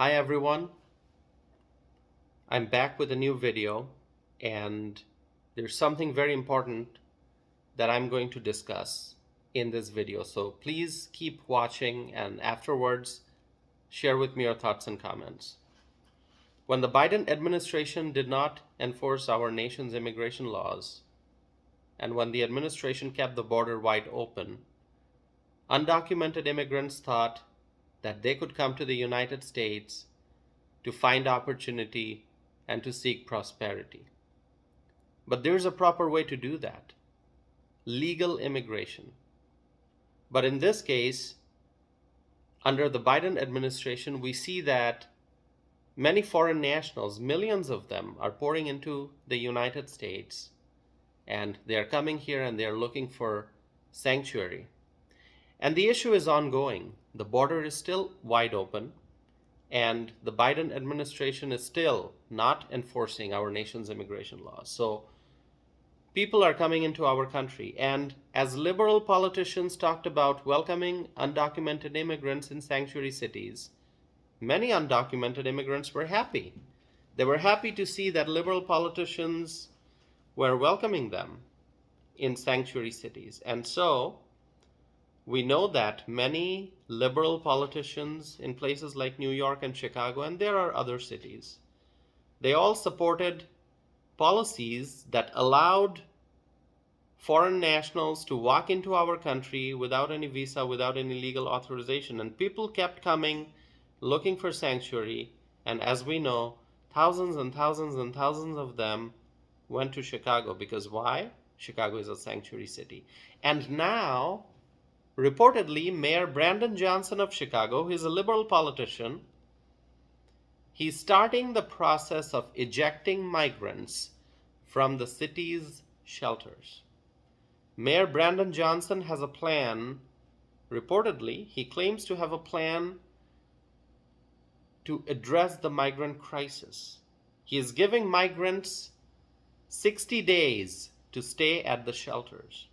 Hi everyone, I'm back with a new video and there's something very important that I'm going to discuss in this video. So please keep watching and afterwards share with me your thoughts and comments. When the Biden administration did not enforce our nation's immigration laws and when the administration kept the border wide open, undocumented immigrants thought that they could come to the United States to find opportunity and to seek prosperity. But there's a proper way to do that: legal immigration. But in this case, under the Biden administration, we see that many foreign nationals, millions of them, are pouring into the United States and they are coming here and they are looking for sanctuary. And the issue is ongoing. The border is still wide open, and the Biden administration is still not enforcing our nation's immigration laws. So people are coming into our country, and as liberal politicians talked about welcoming undocumented immigrants in sanctuary cities, many undocumented immigrants were happy. They were happy to see that liberal politicians were welcoming them in sanctuary cities. And so we know that many liberal politicians in places like New York and Chicago, and there are other cities, they all supported policies that allowed foreign nationals to walk into our country without any visa, without any legal authorization. And people kept coming, looking for sanctuary. And as we know, thousands and thousands and thousands of them went to Chicago. Because why? Chicago is a sanctuary city. And now, reportedly, Mayor Brandon Johnson of Chicago, he's a liberal politician, he's starting the process of ejecting migrants from the city's shelters. Mayor Brandon Johnson has a plan. Reportedly, he claims to have a plan to address the migrant crisis. He is giving migrants 60 days to stay at the shelters.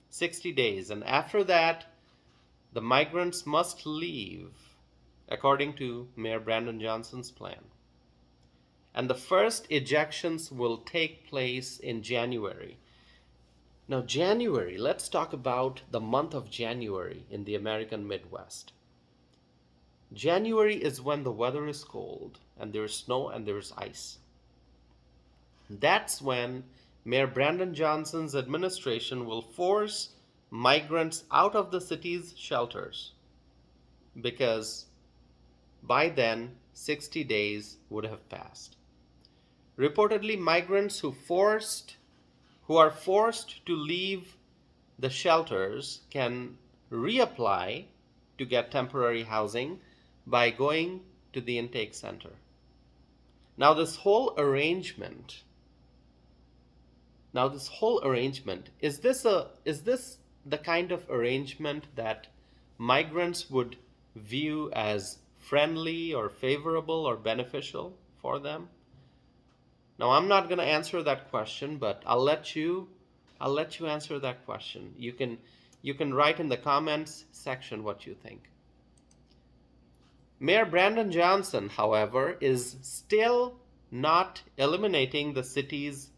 60 days. And after that, the migrants must leave, according to Mayor Brandon Johnson's plan. And the first ejections will take place in January. Now, January, let's talk about the month of January in the American Midwest. January is when the weather is cold and there's snow and there's ice. That's when Mayor Brandon Johnson's administration will force migrants out of the city's shelters, because by then 60 days would have passed. Reportedly, migrants who are forced to leave the shelters can reapply to get temporary housing by going to the intake center. Now this whole arrangement, is this the kind of arrangement that migrants would view as friendly or favorable or beneficial for them? Now, I'm not going to answer that question, but I'll let you answer that question. You can write in the comments section what you think. Mayor Brandon Johnson, however, is still not eliminating the city's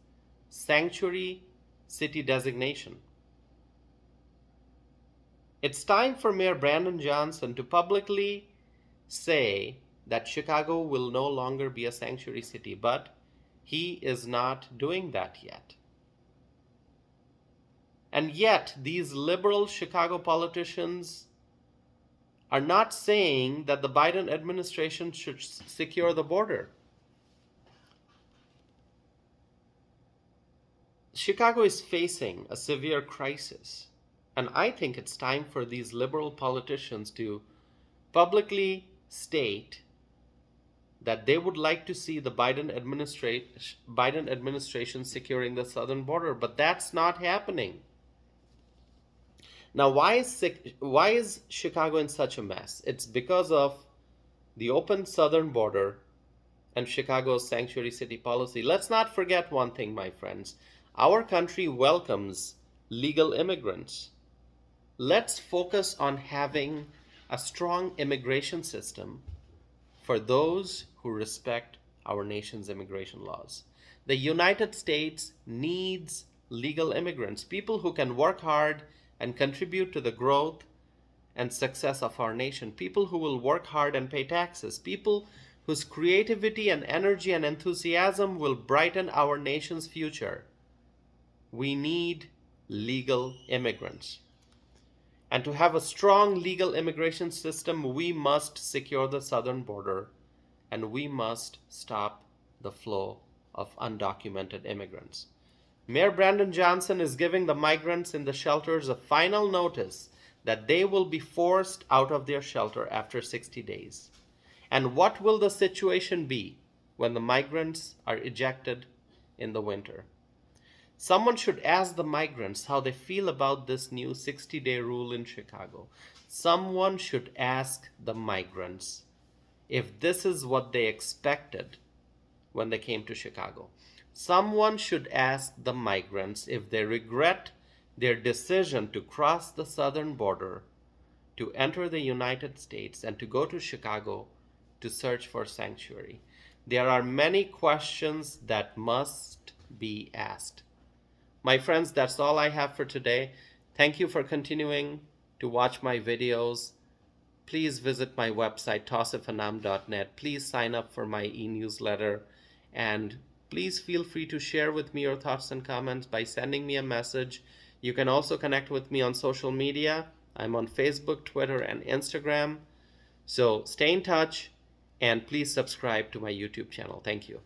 sanctuary city designation. It's time for Mayor Brandon Johnson to publicly say that Chicago will no longer be a sanctuary city, but he is not doing that yet. And yet, these liberal Chicago politicians are not saying that the Biden administration should secure the border. Chicago is facing a severe crisis, and I think it's time for these liberal politicians to publicly state that they would like to see the Biden administration securing the southern border, but that's not happening. Now, why is Chicago in such a mess? It's because of the open southern border and Chicago's sanctuary city policy. Let's not forget one thing, my friends. Our country welcomes legal immigrants. Let's focus on having a strong immigration system for those who respect our nation's immigration laws. The United States needs legal immigrants, people who can work hard and contribute to the growth and success of our nation, people who will work hard and pay taxes, people whose creativity and energy and enthusiasm will brighten our nation's future. We need legal immigrants. And to have a strong legal immigration system, we must secure the southern border and we must stop the flow of undocumented immigrants. Mayor Brandon Johnson is giving the migrants in the shelters a final notice that they will be forced out of their shelter after 60 days. And what will the situation be when the migrants are ejected in the winter? Someone should ask the migrants how they feel about this new 60-day rule in Chicago. Someone should ask the migrants if this is what they expected when they came to Chicago. Someone should ask the migrants if they regret their decision to cross the southern border, to enter the United States, and to go to Chicago to search for sanctuary. There are many questions that must be asked. My friends, that's all I have for today. Thank you for continuing to watch my videos. Please visit my website, tausifanam.net. Please sign up for my e-newsletter. And please feel free to share with me your thoughts and comments by sending me a message. You can also connect with me on social media. I'm on Facebook, Twitter, and Instagram. So stay in touch and please subscribe to my YouTube channel. Thank you.